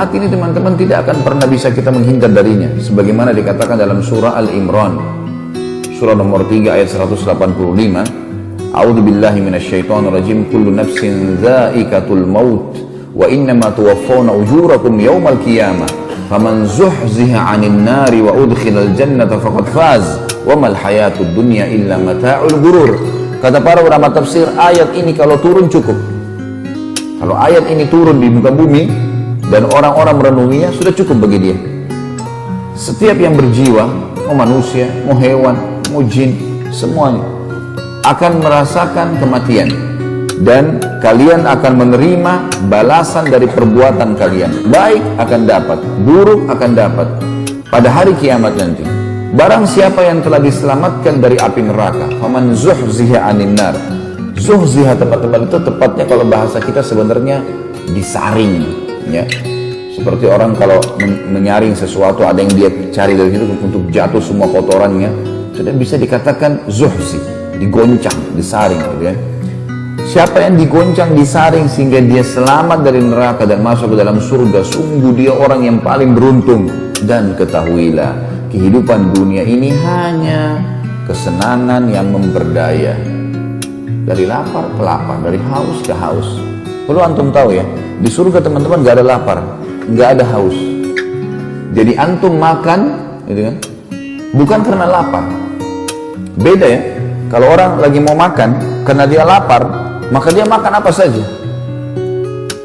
mati ini teman-teman tidak akan pernah bisa kita menghindar darinya. Sebagaimana dikatakan dalam surah Al-Imran, surah nomor 3 ayat 185. A'udzu billahi minasyaitonir rajim. Kullu nafsin dha'iqatul maut wa innama tuwaffawna ujurakum yaumal qiyamah. Faman zuhziha 'anil nari wa udkhilal jannata faqad faz wa mal hayatud dunya illa mata'ul ghurur. Kata para ulama tafsir, ayat ini kalau turun cukup. Kalau ayat ini turun di muka bumi dan orang-orang merenunginya, sudah cukup bagi dia. Setiap yang berjiwa, mau manusia, mau hewan, mau jin, semuanya akan merasakan kematian, dan kalian akan menerima balasan dari perbuatan kalian. Baik akan dapat, buruk akan dapat pada hari kiamat nanti. Barang siapa yang telah diselamatkan dari api neraka, faman zuhziha 'anil nar. Zuhziha teman-teman itu tepatnya kalau bahasa kita sebenarnya disaring, ya. Seperti orang kalau menyaring sesuatu, ada yang dia cari dari situ untuk jatuh semua kotorannya, sudah bisa dikatakan zuhzi, digoncang, disaring, gitu ya. Siapa yang digoncang, disaring sehingga dia selamat dari neraka dan masuk ke dalam surga, sungguh dia orang yang paling beruntung. Dan ketahuilah, kehidupan dunia ini hanya kesenangan yang memperdaya. Dari lapar ke lapar, dari haus ke haus. Perlu antum tahu ya, di surga teman-teman gak ada lapar, gak ada haus. Jadi antum makan, gitu kan, bukan karena lapar. Beda ya, kalau orang lagi mau makan karena dia lapar, maka dia makan apa saja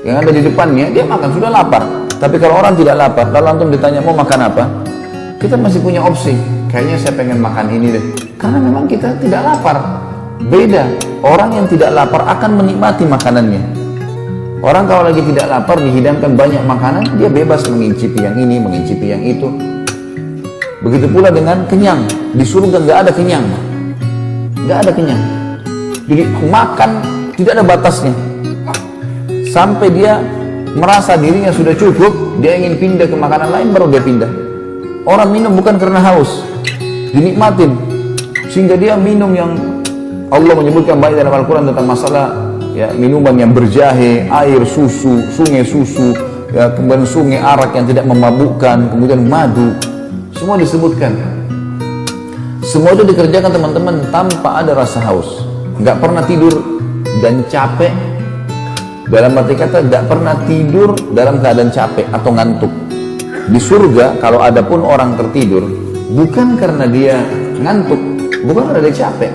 yang ada di depannya, dia makan, sudah lapar. Tapi kalau orang tidak lapar, kalau antum ditanya mau makan apa, kita masih punya opsi, kayaknya saya pengen makan ini deh, karena memang kita tidak lapar. Beda, orang yang tidak lapar akan menikmati makanannya. Orang kalau lagi tidak lapar, dihidangkan banyak makanan, dia bebas mengincipi yang ini, mengincipi yang itu. Begitu pula dengan kenyang. Di surga nggak ada kenyang, nggak ada kenyang. Jadi makan tidak ada batasnya. Sampai dia merasa dirinya sudah cukup, dia ingin pindah ke makanan lain, baru dia pindah. Orang minum bukan karena haus, dinikmatin, sehingga dia minum yang Allah menyebutkan banyak dalam Al-Quran tentang masalah ya, minuman yang berjahe, air susu, sungai susu, ya, kemudian sungai arak yang tidak memabukkan, kemudian madu, semua disebutkan. Semua itu dikerjakan teman-teman tanpa ada rasa haus, nggak pernah tidur dan capek. Dalam arti kata nggak pernah tidur dalam keadaan capek atau ngantuk. Di surga kalau ada pun orang tertidur, bukan karena dia ngantuk, bukan karena dia capek,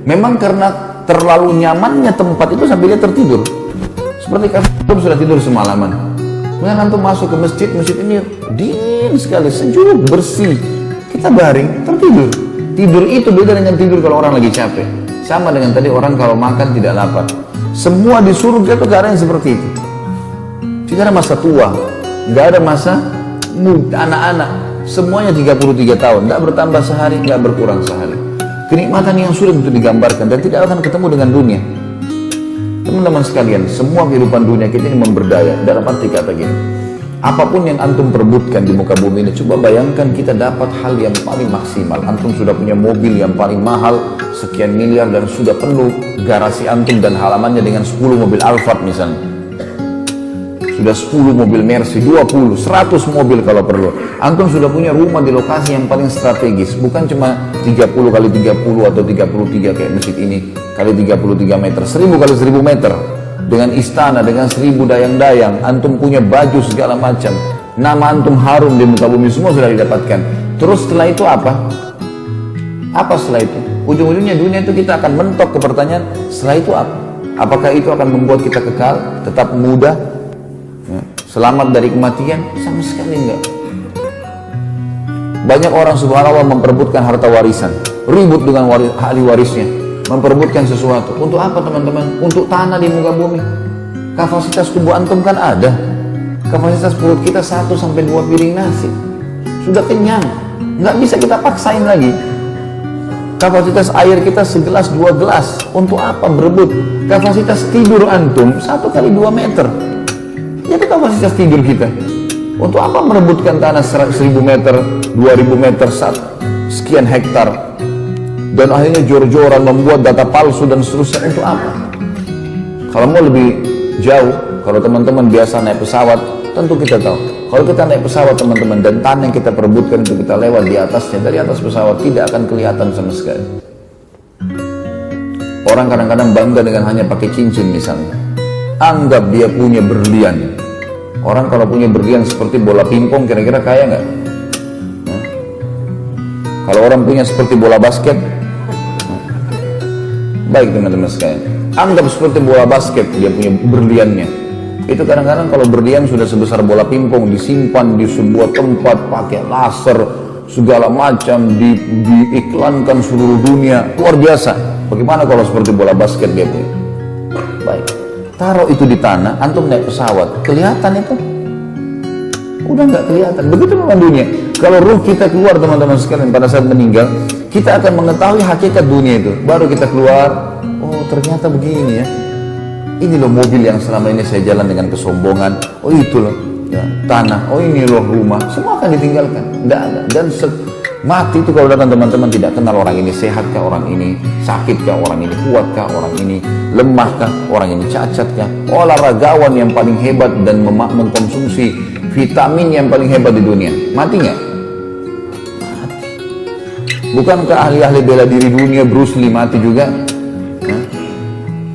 memang karena terlalu nyamannya tempat itu sampai dia tertidur. Seperti antum sudah tidur semalaman, kemudian antum masuk ke masjid, masjid ini dingin sekali, sejuk, bersih, kita baring, tertidur. Tidur itu beda dengan tidur kalau orang lagi capek. Sama dengan tadi orang kalau makan tidak lapar. Semua di surga itu keadaan seperti itu. Tidak ada masa tua, nggak ada masa muda, anak-anak, semuanya 33 tahun, nggak bertambah sehari, nggak berkurang sehari. Kenikmatan yang sulit untuk digambarkan dan tidak akan ketemu dengan dunia. Teman-teman sekalian, semua kehidupan dunia kita ini memberdaya. Dalam arti kata gini, apapun yang antum perebutkan di muka bumi ini, coba bayangkan kita dapat hal yang paling maksimal. Antum sudah punya mobil yang paling mahal, sekian miliar, dan sudah penuh garasi antum dan halamannya dengan 10 mobil Alphard misalnya. Sudah 10 mobil Mercy, 20, 100 mobil kalau perlu. Antum sudah punya rumah di lokasi yang paling strategis, bukan cuma 30 kali 30 atau 33 kayak masjid ini kali 33 meter, 1000 kali 1000 meter, dengan istana, dengan 1000 dayang-dayang. Antum punya baju segala macam, nama antum harum di muka bumi, semua sudah didapatkan. Terus setelah itu apa? Apa setelah itu? Ujung-ujungnya dunia itu kita akan mentok ke pertanyaan, setelah itu apa? Apakah itu akan membuat kita kekal, tetap muda, selamat dari kematian? Sama sekali enggak. Banyak orang subhanallah memperebutkan harta warisan, ribut dengan ahli warisnya, memperebutkan sesuatu. Untuk apa teman-teman? Untuk tanah di muka bumi. Kapasitas tubuh antum kan ada, kapasitas perut kita 1-2 piring nasi, sudah kenyang, nggak bisa kita paksain lagi. Kapasitas air kita segelas 2 gelas, untuk apa berebut? Kapasitas tidur antum 1 kali 2 meter, itu kapasitas tidur kita. Untuk apa merebutkan tanah 1000 meter, 2000 meter, sekian hektar, dan akhirnya jor-joran membuat data palsu dan seterusnya? Untuk apa? Kalau mau lebih jauh, kalau teman-teman biasa naik pesawat, tentu kita tahu Kalau kita naik pesawat teman-teman, dan tanah yang kita perebutkan untuk kita lewat di atasnya, dari atas pesawat tidak akan kelihatan sama sekali. Orang kadang-kadang bangga dengan hanya pakai cincin misalnya, anggap dia punya berlian. Orang kalau punya berlian seperti bola pingpong, kira-kira kaya nggak? Kalau orang punya seperti bola basket, baik teman-teman sekalian, anggap seperti bola basket dia punya berliannya. Itu kadang-kadang kalau berlian sudah sebesar bola pingpong, disimpan di sebuah tempat pakai laser segala macam, diiklankan seluruh dunia, luar biasa. Bagaimana kalau seperti bola basket dia punya? Baik, taruh itu di tanah, antum naik pesawat, kelihatan itu? Udah nggak kelihatan. Begitu memang dunia. Kalau ruh kita keluar teman-teman sekalian pada saat meninggal, kita akan mengetahui hakikat dunia itu. Baru kita keluar, oh ternyata begini ya. Ini loh mobil yang selama ini saya jalan dengan kesombongan. Oh itu loh ya, tanah. Oh ini loh rumah. Semua akan ditinggalkan. Nggak ada. Dan mati itu kalau datang teman-teman tidak kenal orang ini sehatkah, orang ini sakitkah, orang ini kuatkah, orang ini lemahkah, orang ini cacatkah. Olahragawan yang paling hebat dan mengkonsumsi vitamin yang paling hebat di dunia, mati nggak? Mati. Bukankah ahli-ahli bela diri dunia Bruce Lee mati juga?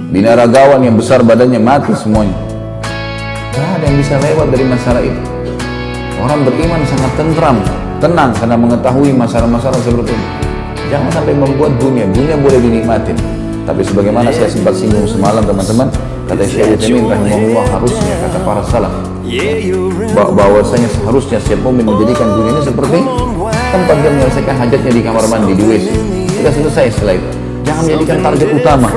Binaragawan yang besar badannya mati semuanya. Tidak ada yang bisa lewat dari masalah itu. Orang beriman sangat tenang karena mengetahui masalah-masalah seperti ini. Jangan sampai membuat dunia boleh dinikmatin. Tapi sebagaimana saya sempat singgung semalam teman-teman, kata Syekh Utsaimin rahimahullah, harusnya kata para salaf, bahwasanya seharusnya setiap mukmin menjadikan dunia ini seperti tempat dia menyelesaikan hajatnya di kamar mandi, di WC. Sudah selesai setelah itu. Jangan menjadikan target utama.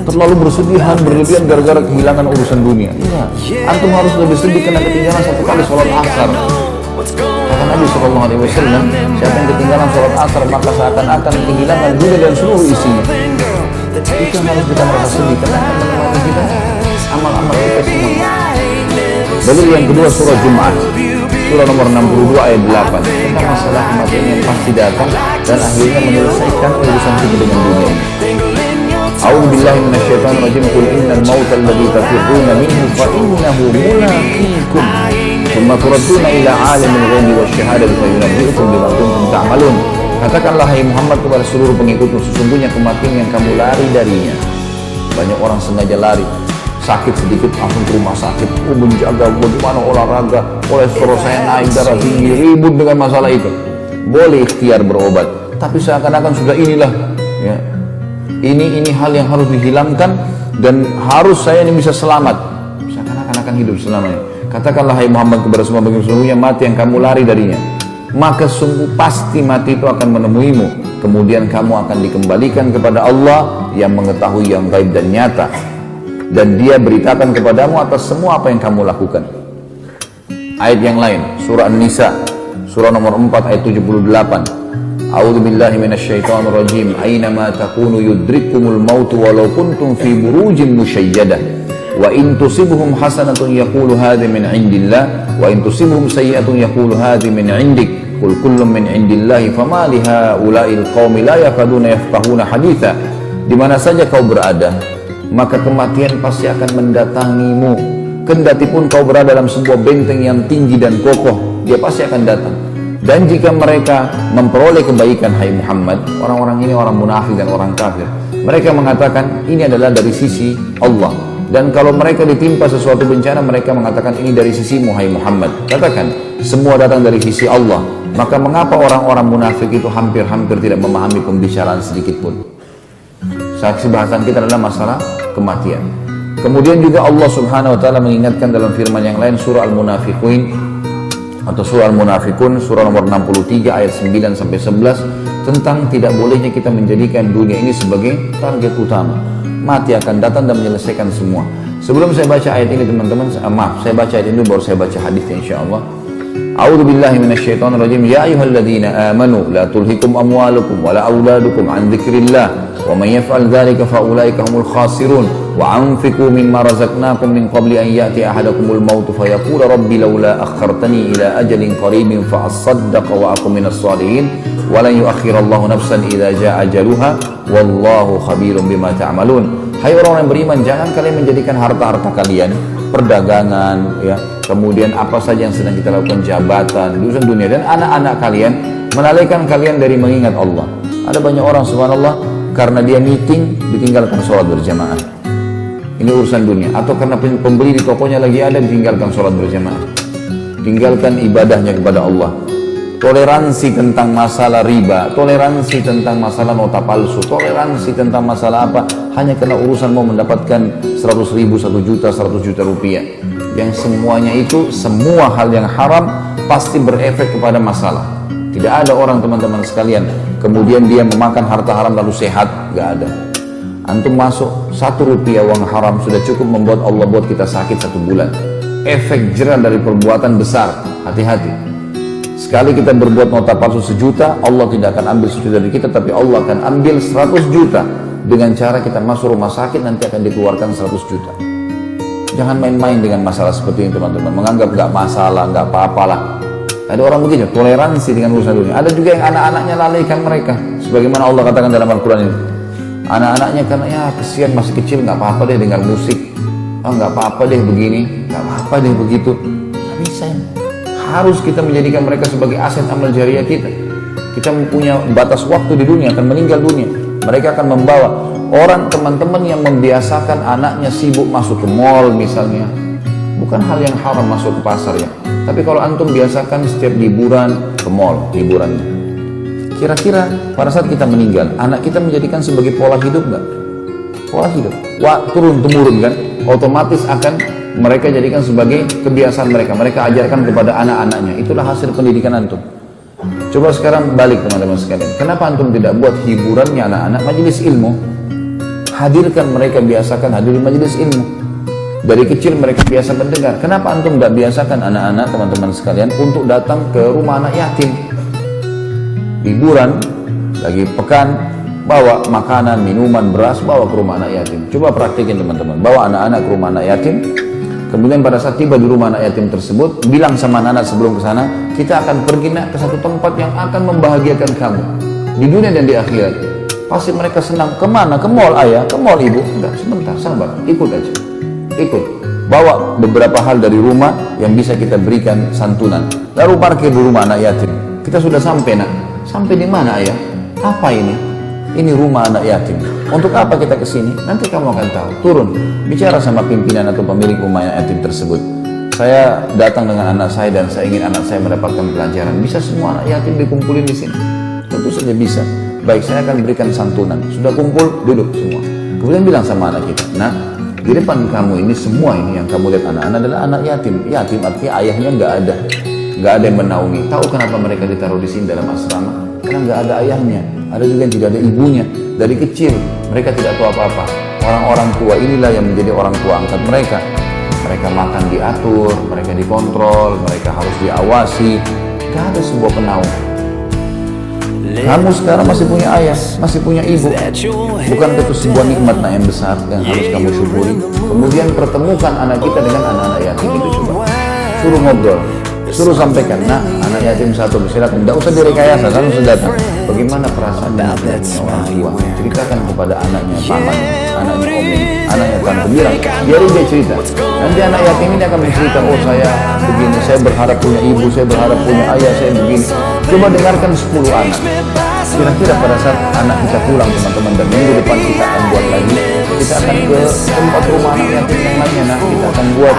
Terlalu berlebihan gara-gara kehilangan urusan dunia. Iya. Antum harus lebih sedih karena ketinggalan satu kali sholat asar. Kata Nabi SAW, siapa yang ketinggalan sholat asar maka seakan-akan kehilangan dunia dan seluruh isinya. Itu yang harus kita merasa sedih karena akan menemani kita amal-amal kita semua. Dalil yang kedua surah Jumat, surah nomor 62 ayat 8, tentang masalah kematian yang pasti datang dan akhirnya menyelesaikan urusan kita dengan dunia ini. A'udzu billahi minasyaitonir rajim. Qul innal mauta alladzi tafirruna minhu fa innahu mulaqikum. Tsumma turadduna ila 'alimil ghaibi wasyahadati fayunabbi'ukum bima kuntum ta'malun. Katakanlah hai Muhammad kepada seluruh pengikutmu, sesungguhnya kematian yang kamu lari darinya. Banyak orang sengaja lari, sakit sedikit langsung ke rumah sakit, menjaga bagaimana olahraga, kolesterol saya naik, darah tinggi, ribut dengan masalah itu. Boleh ikhtiar berobat, tapi seakan-akan sudah inilah ya, ini hal yang harus dihilangkan dan harus saya ini bisa selamat, seakan-akan akan hidup selamanya. Katakanlah hai Muhammad kepada semua bagi sesungguhnya mati yang kamu lari darinya, maka sungguh pasti mati itu akan menemuimu. Kemudian kamu akan dikembalikan kepada Allah yang mengetahui yang gaib dan nyata, dan dia beritakan kepadamu atas semua apa yang kamu lakukan. Ayat yang lain, surah An-Nisa, surah nomor 4 ayat 78. A'udzu billahi minasyaitonir rajim. Aynama takunu yudrikkumul maut walau kuntum fi burujin musyayyadah. Wa in tusibhum hasanatun yaqulu hadhi min indillah wa in tusibhum sayyi'atun yaqulu hadhi min indik. Qul kullun min indillahi fama li haula'il qaumi la yakaduna yafqahuna haditha. Di mana saja kau berada, maka kematian pasti akan mendatangimu. Kendati pun kau berada dalam sebuah benteng yang tinggi dan kokoh, dia pasti akan datang. Dan jika mereka memperoleh kebaikan, hai Muhammad, orang-orang ini orang munafik dan orang kafir, mereka mengatakan ini adalah dari sisi Allah. Dan kalau mereka ditimpa sesuatu bencana, mereka mengatakan ini dari sisimu, hai Muhammad. Katakan, semua datang dari sisi Allah. Maka mengapa orang-orang munafik itu hampir-hampir tidak memahami pembicaraan sedikit pun? Saksi bahasan kita adalah masalah kematian. Kemudian juga Allah Subhanahu wa taala mengingatkan dalam firman yang lain, surah Al-Munafiqun atau surah Al-Munafiqun, surah nomor 63 ayat 9 sampai 11, tentang tidak bolehnya kita menjadikan dunia ini sebagai target utama. Mati akan datang dan menyelesaikan semua. Sebelum saya baca ayat ini teman-teman, saya baca ayat ini baru saya baca hadisnya insyaallah. A'udzu billahi minasyaitonir rajim. Ya ayyuhalladzina amanu la tulhikum amwalukum wala auladukum an dzikrillah wa man yaf'al dzalika fa ulaika humul khasirun wa anfiqu mimma razaqnakum min qabli an ya'ti ahadakumul maut fa yaqula rabbi laula akhartani ila ajalin qaribin fa asaddaqa wa akum minas salihin wa lan yu'akhkhirallahu nafsan idza jaa ajaluha wallahu khabirum bima ta'malun. Hai orang yang beriman, jangan kalian menjadikan harta-harta kalian perdagangan, ya, kemudian apa saja yang sedang kita lakukan, jabatan, urusan dunia, dan anak-anak kalian melalaikan kalian dari mengingat Allah. Ada banyak orang subhanallah karena dia meeting ditinggalkan sholat berjamaah. Ini urusan dunia. Atau karena pembeli di tokonya lagi ada ditinggalkan sholat berjamaah, tinggalkan ibadahnya kepada Allah. Toleransi tentang masalah riba, toleransi tentang masalah nota palsu, toleransi tentang masalah apa, hanya karena urusan mau mendapatkan 100 ribu, 1 juta, 100 juta rupiah. Yang semuanya itu, semua hal yang haram pasti berefek kepada masalah. Tidak ada orang teman-teman sekalian kemudian dia memakan harta haram lalu sehat, gak ada. Antum masuk 1 rupiah uang haram sudah cukup membuat Allah buat kita sakit 1 bulan. Efek jerah dari perbuatan besar, hati-hati. Sekali kita berbuat nota palsu 1 juta, Allah tidak akan ambil 1 juta dari kita, tapi Allah akan ambil 100 juta. Dengan cara kita masuk rumah sakit nanti akan dikeluarkan 100 juta. Jangan main-main dengan masalah seperti ini teman-teman. Menganggap gak masalah, gak apa-apalah. Ada orang begitu, toleransi dengan urusan dunia. Ada juga yang anak-anaknya lalaikan mereka. Sebagaimana Allah katakan dalam Al-Quran ini. Anak-anaknya karena ya kesian masih kecil, gak apa-apa deh dengar musik. Oh gak apa-apa deh begini, gak apa-apa deh begitu. Gak bisa ya. Harus kita menjadikan mereka sebagai aset amal jariah kita. Kita punya batas waktu di dunia, akan meninggal dunia. Mereka akan membawa orang, teman-teman yang membiasakan anaknya sibuk masuk ke mall misalnya. Bukan hal yang haram masuk ke pasar ya. Tapi kalau antum biasakan setiap liburan ke mall, liburannya. Kira-kira pada saat kita meninggal, anak kita menjadikan sebagai pola hidup nggak? Pola hidup. Wah, turun-temurun kan? Otomatis akan mereka jadikan sebagai kebiasaan mereka. Mereka ajarkan kepada anak-anaknya. Itulah hasil pendidikan antum. Coba sekarang balik teman-teman sekalian. Kenapa antum tidak buat hiburannya anak-anak majelis ilmu? Hadirkan mereka, biasakan hadir di majelis ilmu. Dari kecil mereka biasa mendengar. Kenapa antum tidak biasakan anak-anak teman-teman sekalian untuk datang ke rumah anak yatim? Liburan, lagi pekan, bawa makanan, minuman, beras, bawa ke rumah anak yatim. Coba praktikin teman-teman. Bawa anak-anak ke rumah anak yatim. Kemudian pada saat tiba di rumah anak yatim tersebut, bilang sama anak-anak sebelum ke sana, kita akan pergi nak ke satu tempat yang akan membahagiakan kamu di dunia dan di akhirat. Pasti mereka senang. Kemana? Ke mall ayah, ke mall ibu. Enggak, sebentar, sabar, ikut aja. Ikut. Bawa beberapa hal dari rumah yang bisa kita berikan santunan. Lalu parkir di rumah anak yatim. Kita sudah sampai nak. Sampai di mana ayah? Apa ini? Ini rumah anak yatim. Untuk apa kita ke sini? Nanti kamu akan tahu. Turun, bicara sama pimpinan atau pemilik rumah anak yatim tersebut. Saya datang dengan anak saya dan saya ingin anak saya mendapatkan pelajaran. Bisa semua anak yatim dikumpulin di sini? Tentu saja bisa. Baik, saya akan berikan santunan. Sudah kumpul, duduk semua. Kemudian bilang sama anak kita, nah, di depan kamu ini semua ini yang kamu lihat anak-anak adalah anak yatim. Yatim artinya ayahnya nggak ada yang menaungi. Tahu kenapa mereka ditaruh di sini dalam asrama? Karena nggak ada ayahnya. Ada juga yang tidak ada ibunya. Dari kecil mereka tidak tahu apa-apa. Orang-orang tua inilah yang menjadi orang tua angkat mereka. Mereka makan diatur, mereka dikontrol, mereka harus diawasi. Gak ada sebuah penaung. Kamu sekarang masih punya ayah, masih punya ibu. Bukankah itu sebuah nikmat yang besar yang harus kamu syukuri? Kemudian pertemukan anak kita dengan anak-anak yatim itu, coba suruh ngobrol. Suruh sampaikan, nah anak yatim satu silakan, tidak usah direkayasa, kan usah datang. Bagaimana perasaan punya orang tua? Ceritakan kepada anaknya paman, anaknya oming, anaknya tante, biarin dia cerita. Nanti anak yatim ini akan bercerita, oh saya begini, saya berharap punya ibu, saya berharap punya ayah, saya begini. Coba dengarkan 10 anak. Kira-kira pada saat anak kita pulang teman-teman, dan minggu depan kita akan buat lagi, kita akan ke tempat rumah anak yatim yang lainnya, nah kita akan buat,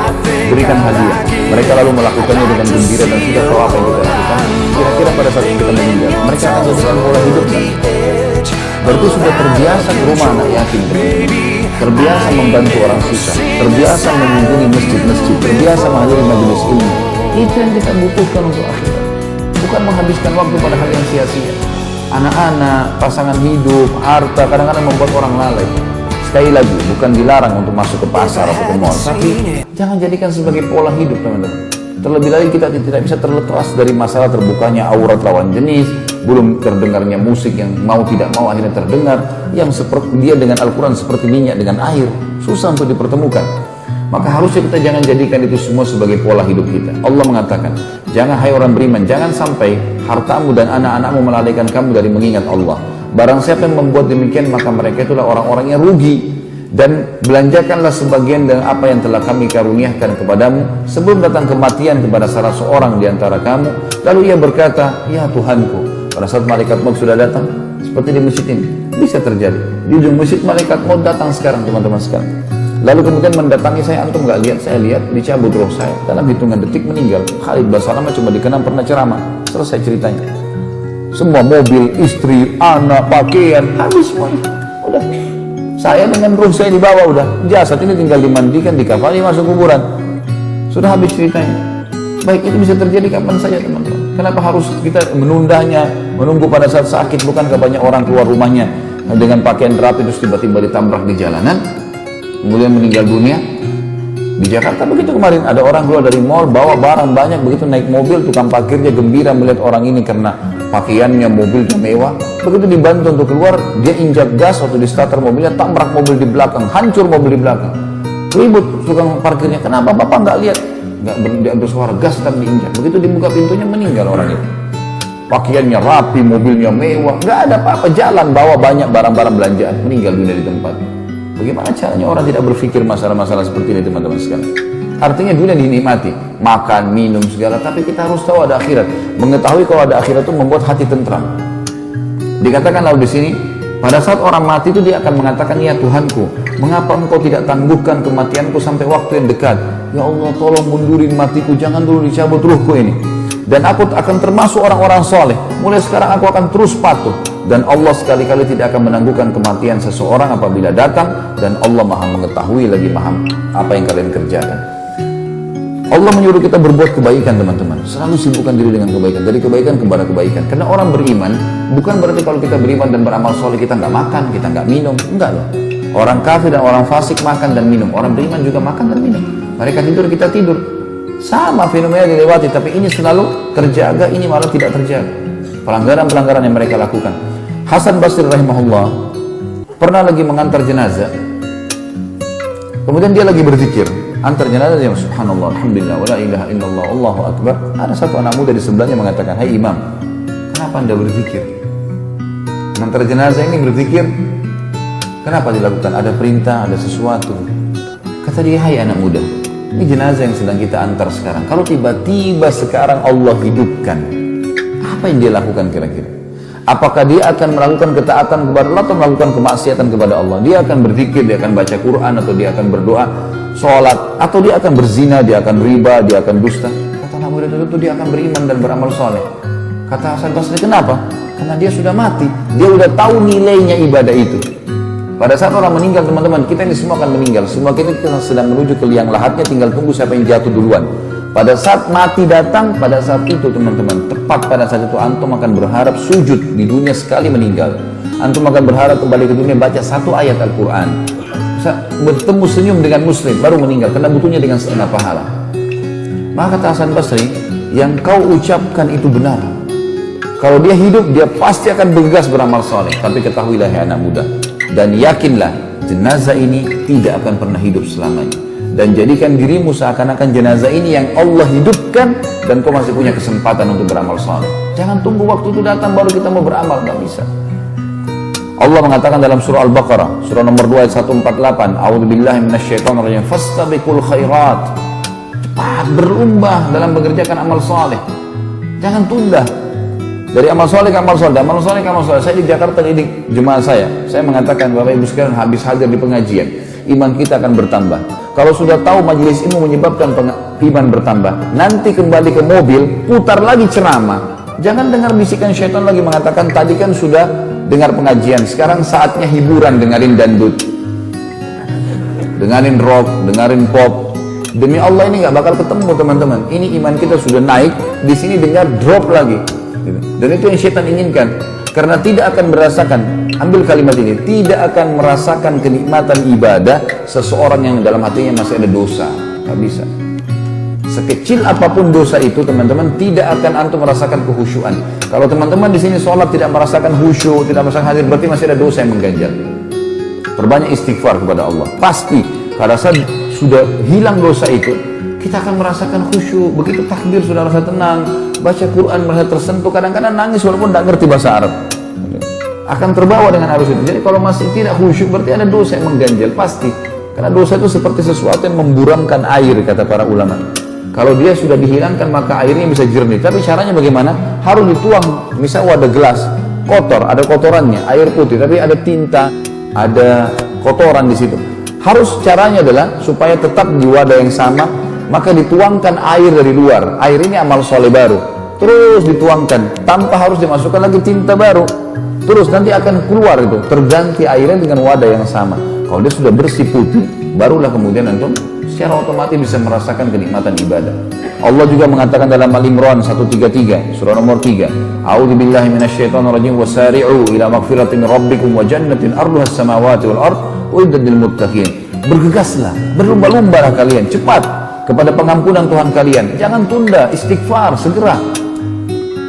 berikan hadiah. Mereka lalu melakukannya dengan gembira dan sudah tahu apa yang kita lakukan. Kira-kira pada saat kita meninggal, mereka akan jadikan pola hidup kan? Berarti sudah terbiasa ke rumah anak yatim, terbiasa membantu orang susah, terbiasa mengunjungi masjid-masjid, terbiasa menghadiri majelis ilmu. Itu yang kita butuhkan untuk akhirat, bukan menghabiskan waktu pada hal yang sia-sia. Anak-anak, pasangan hidup, harta kadang-kadang membuat orang lalai. Sekali lagi, bukan dilarang untuk masuk ke pasar atau ke mall, tapi jangan jadikan sebagai pola hidup teman-teman. Terlebih lagi kita tidak bisa terlepas dari masalah terbukanya aurat lawan jenis, belum terdengarnya musik yang mau tidak mau akhirnya terdengar, yang seperti dia dengan Al-Quran seperti minyak dengan air, susah untuk dipertemukan. Maka harusnya kita jangan jadikan itu semua sebagai pola hidup kita. Allah mengatakan, jangan hai orang beriman, jangan sampai hartamu dan anak-anakmu melalaikan kamu dari mengingat Allah. Barang siapa yang membuat demikian, maka mereka itulah orang-orang yang rugi. Dan belanjakanlah sebagian dari apa yang telah kami karuniakan kepadamu sebelum datang kematian kepada salah seorang di antara kamu. Lalu ia berkata, ya Tuhanku, pada saat malaikat maut sudah datang, seperti di masjid ini, bisa terjadi. Di ujung masjid malaikat maut datang sekarang, teman-teman sekalian. Lalu kemudian mendatangi saya, antum nggak lihat, saya lihat, dicabut roh saya. Dalam hitungan detik meninggal. Khalid Basalamah cuma dikenang pernah ceramah, selesai ceritanya. Semua mobil, istri, anak, pakaian, habis semuanya. Udah. Saya dengan ruh saya dibawa udah. Jasad ini tinggal dimandikan, dikafani, masuk kuburan. Sudah habis ceritanya. Baik, itu bisa terjadi kapan saja, teman-teman. Kenapa harus kita menundanya, menunggu pada saat sakit? Bukankah banyak orang keluar rumahnya dengan pakaian rapi terus tiba-tiba ditabrak di jalanan, kemudian meninggal dunia? Di Jakarta begitu kemarin, ada orang keluar dari mall bawa barang banyak, begitu naik mobil, tukang parkirnya gembira melihat orang ini karena pakaiannya, mobilnya mewah. Begitu dibantu untuk keluar, dia injak gas waktu di starter mobilnya, tabrak mobil di belakang, hancur mobil di belakang. Ribut tukang parkirnya, kenapa bapak nggak lihat? Nggak bersuara, gas tetap diinjak. Begitu dibuka pintunya, meninggal orang itu. Pakaiannya rapi, mobilnya mewah, nggak ada apa-apa, jalan bawa banyak barang-barang belanjaan, meninggal dunia di tempat. Bagaimana caranya orang tidak berpikir masalah-masalah seperti ini, teman-teman sekalian? Artinya dunia dinikmati, makan, minum, segala, tapi kita harus tahu ada akhirat. Mengetahui kalau ada akhirat itu membuat hati tentram. Dikatakan lalu di sini, pada saat orang mati itu dia akan mengatakan, ya Tuhanku, mengapa engkau tidak tangguhkan kematianku sampai waktu yang dekat? Ya Allah, tolong mundurin matiku, jangan dulu dicabut ruhku ini. Dan aku akan termasuk orang-orang soleh. Mulai sekarang aku akan terus patuh. Dan Allah sekali-kali tidak akan menangguhkan kematian seseorang apabila datang. Dan Allah maha mengetahui lagi, maha apa yang kalian kerjakan. Allah menyuruh kita berbuat kebaikan, teman-teman. Selalu sibukkan diri dengan kebaikan, dari kebaikan kepada kebaikan. Karena orang beriman bukan berarti kalau kita beriman dan beramal soleh kita nggak makan, kita nggak minum. Enggak loh. Orang kafir dan orang fasik makan dan minum. Orang beriman juga makan dan minum. Mereka tidur, kita tidur. Sama fenomena dilewati, tapi ini selalu terjaga, ini malah tidak terjaga. Pelanggaran-pelanggaran yang mereka lakukan. Hasan Basri rahimahullah pernah lagi mengantar jenazah. Kemudian dia lagi berzikir. Antar jenazah yang subhanallah, alhamdulillah, wala ilaha illallah, Allahu akbar. Ada satu anak muda di sebelahnya mengatakan, hai imam, kenapa anda berzikir? Mengantar jenazah ini berzikir, kenapa dilakukan? Ada perintah, ada sesuatu. Kata dia, hai anak muda, ini jenazah yang sedang kita antar sekarang. Kalau tiba-tiba sekarang Allah hidupkan, apa yang dia lakukan kira-kira? Apakah dia akan melakukan ketaatan kepada Allah atau melakukan kemaksiatan kepada Allah? Dia akan berzikir, dia akan baca Quran, atau dia akan berdoa, sholat, atau dia akan berzina, dia akan riba, dia akan dusta? Kata anak muda itu dia akan beriman dan beramal soleh. Kata Hasan Basri, kenapa? Karena dia sudah mati, dia sudah tahu nilainya ibadah itu. Pada saat orang meninggal, teman-teman, kita ini semua akan meninggal. Semua kita sedang menuju ke liang lahatnya, tinggal tunggu siapa yang jatuh duluan. Pada saat mati datang, pada saat itu teman-teman, tepat pada saat itu antum akan berharap sujud di dunia sekali meninggal. Antum akan berharap kembali ke dunia baca satu ayat Al-Quran. Bertemu senyum dengan muslim, baru meninggal, karena butuhnya dengan setengah pahala. Maka kata Hasan Basri, yang kau ucapkan itu benar. Kalau dia hidup, dia pasti akan bergegas beramal soleh. Tapi ketahuilah ya anak muda, dan yakinlah jenazah ini tidak akan pernah hidup selamanya. Dan jadikan dirimu seakan-akan jenazah ini yang Allah hidupkan, dan kau masih punya kesempatan untuk beramal soleh. Jangan tunggu waktu itu datang baru kita mau beramal, nggak bisa. Allah mengatakan dalam surah Al-Baqarah, surah nomor 2 ayat 148, A'udzubillahi minasyaitonirrajim, fastabiqul khairat. Cepat berlomba dalam mengerjakan amal soleh. Jangan tunda. Dari amal soleh ke amal soleh, amal soleh ke amal soleh. Saya di Jakarta didik jemaah saya mengatakan, Bapak Ibu sekalian, habis hadir di pengajian, iman kita akan bertambah. Kalau sudah tahu majelis ilmu menyebabkan iman bertambah, nanti kembali ke mobil, putar lagi ceramah. Jangan dengar bisikan syaitan lagi mengatakan, tadi kan sudah dengar pengajian, sekarang saatnya hiburan, dengerin dangdut, dengerin rock, dengerin pop. Demi Allah ini nggak bakal ketemu, teman-teman. Ini iman kita sudah naik, di sini dengar drop lagi. Dan itu yang syaitan inginkan. Karena tidak akan merasakan, ambil kalimat ini, tidak akan merasakan kenikmatan ibadah seseorang yang dalam hatinya masih ada dosa. Nggak bisa. Sekecil apapun dosa itu, teman-teman, tidak akan antum merasakan kehusyuan. Kalau teman-teman di sini sholat tidak merasakan khusyuk, tidak merasakan hadir, berarti masih ada dosa yang mengganjal. Perbanyak istighfar kepada Allah. Pasti pada saat sudah hilang dosa itu, kita akan merasakan khusyuk. Begitu takbir sudah rasa tenang, baca Quran merasa tersentuh, kadang-kadang nangis walaupun tidak ngerti bahasa Arab. akan terbawa dengan arus itu. Jadi kalau masih tidak khusyuk berarti ada dosa yang mengganjal, pasti. Karena dosa itu seperti sesuatu yang memburamkan air, kata para ulama. Kalau dia sudah dihilangkan maka airnya bisa jernih. Tapi caranya bagaimana? Harus dituang. Misal wadah gelas kotor, ada kotorannya, air putih, tapi ada tinta, ada kotoran di situ. Harus caranya adalah supaya tetap di wadah yang sama, maka dituangkan air dari luar. Air ini amal soleh baru. Terus dituangkan tanpa harus dimasukkan lagi tinta baru. Terus nanti akan keluar itu, terganti airnya dengan wadah yang sama. Kalau dia sudah bersih putih, barulah kemudian antum secara otomatis bisa merasakan kenikmatan ibadah. Allah juga mengatakan dalam Al-Imran 133, surah nomor 3, A'udzubillahi minasyaitonirrajim wasari'u ila magfiratin min rabbikum wa jannatin arduhas samawati wal ard uiddat lil muttaqin. Bergegaslah, berlomba-lombalah kalian cepat kepada pengampunan Tuhan kalian. Jangan tunda, istighfar segera.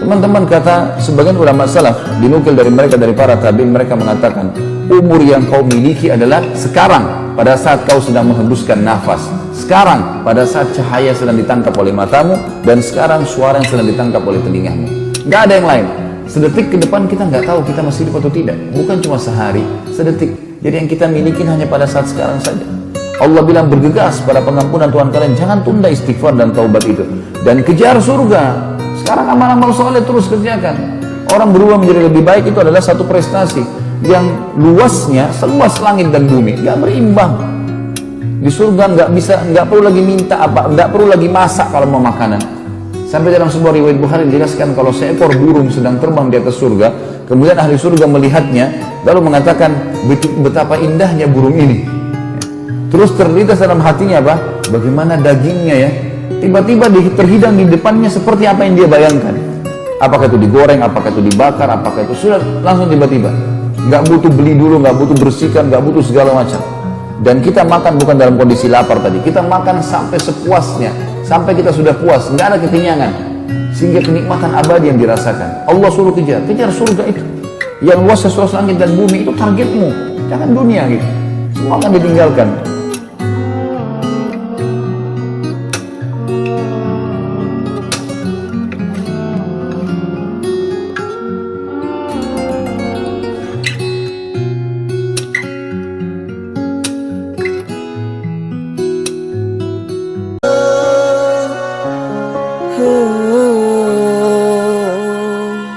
Teman-teman, kata sebagian ulama salaf, dinukil dari mereka, dari para tabi'in, mereka mengatakan umur yang kau miliki adalah sekarang, pada saat kau sedang menghembuskan nafas, sekarang pada saat cahaya sedang ditangkap oleh matamu, dan sekarang suara yang sedang ditangkap oleh telingamu. Nggak ada yang lain. Sedetik ke depan kita nggak tahu kita masih hidup atau tidak. Bukan cuma sehari, sedetik. Jadi yang kita miliki hanya pada saat sekarang saja. Allah bilang bergegas pada pengampunan Tuhan kalian. Jangan tunda istighfar dan taubat itu, dan kejar surga. Sekarang amal-amal soleh terus kerjakan. Orang berubah menjadi lebih baik itu adalah satu prestasi yang luasnya seluas langit dan bumi, nggak berimbang. Di surga nggak perlu lagi minta apa, nggak perlu lagi masak kalau mau makanan. Sampai dalam sebuah riwayat Bukhari dijelaskan kalau seekor burung sedang terbang di atas surga, kemudian ahli surga melihatnya, lalu mengatakan betapa indahnya burung ini. Terus terlintas dalam hatinya apa? Bagaimana dagingnya ya? Tiba-tiba terhidang di depannya seperti apa yang dia bayangkan. Apakah itu digoreng, apakah itu dibakar, apakah itu sudah langsung tiba-tiba. Nggak butuh beli dulu, nggak butuh bersihkan, nggak butuh segala macam. Dan kita makan bukan dalam kondisi lapar tadi, kita makan sampai sepuasnya, sampai kita sudah puas, nggak ada kekenyangan, sehingga kenikmatan abadi yang dirasakan. Allah suruh kejar surga itu, yang luas seluas langit dan bumi, itu targetmu, jangan dunia gitu. Semua akan ditinggalkan.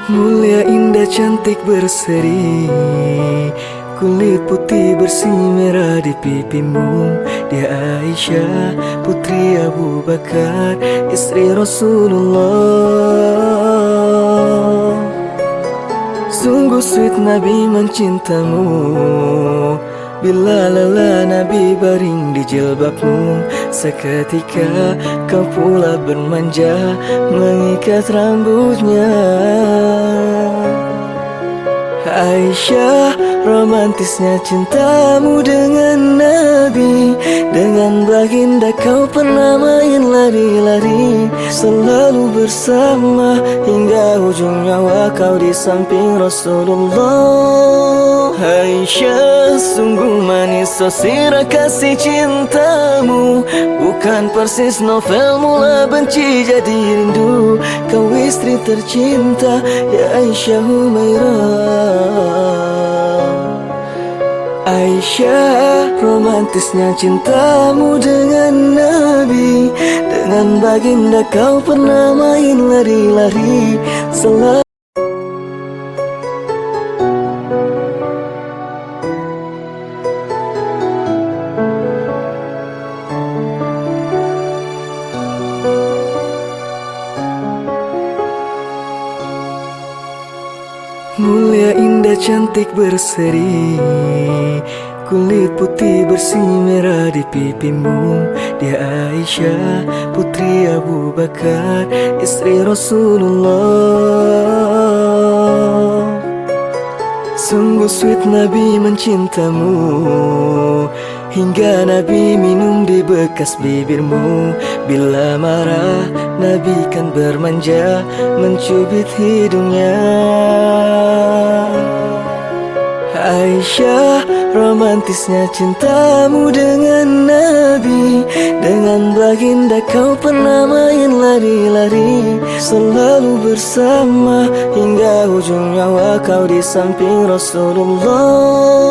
Mulia indah cantik berseri, kulit putih bersih merah di pipimu. Dia Aisyah putri Abu Bakar, istri Rasulullah. Sungguh sweet Nabi mencintamu, bila lelah Nabi baring di jilbabmu. Seketika kau pula bermanja mengikat rambutnya. Aisyah, romantisnya cintamu dengan Nabi. Dengan baginda kau pernah main lari-lari, selalu bersama hingga ujung nyawa kau di samping Rasulullah. Aisyah, sungguh manis sosira kasih cintamu, bukan persis novel mula benci jadi rindu. Kau istri tercinta ya Aisyah Humairah. Aisyah, romantisnya cintamu dengan Nabi. Dengan baginda kau pernah main lari-lari, selalu mulia indah cantik berseri, kulit putih bersih merah di pipimu. Dia Aisyah putri Abu Bakar, istri Rasulullah. Sungguh sweet Nabi mencintamu, hingga Nabi minum di bekas bibirmu. Bila marah Nabi kan bermanja mencubit hidungnya. Aisyah, romantisnya cintamu dengan Nabi. Dengan baginda kau pernah main lari-lari, selalu bersama hingga ujung nyawa kau di samping Rasulullah.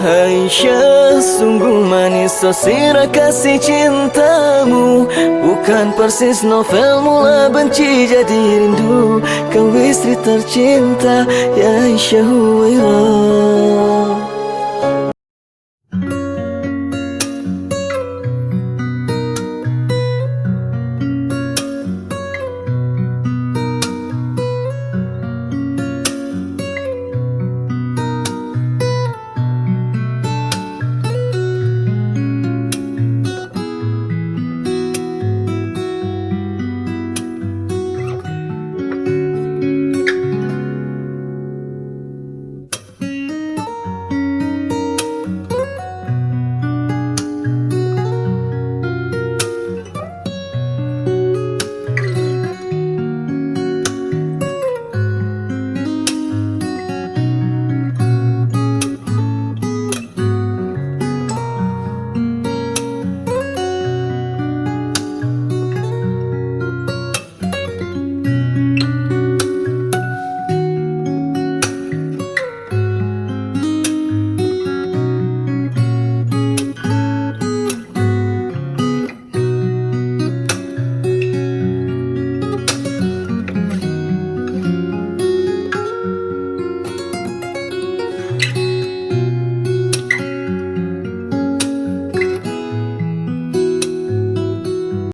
Aisyah, sungguh manis sosirah kasih cintamu. Bukan persis novel mula benci jadi rindu. Kau istri tercinta, ya Aisyah Huwairah.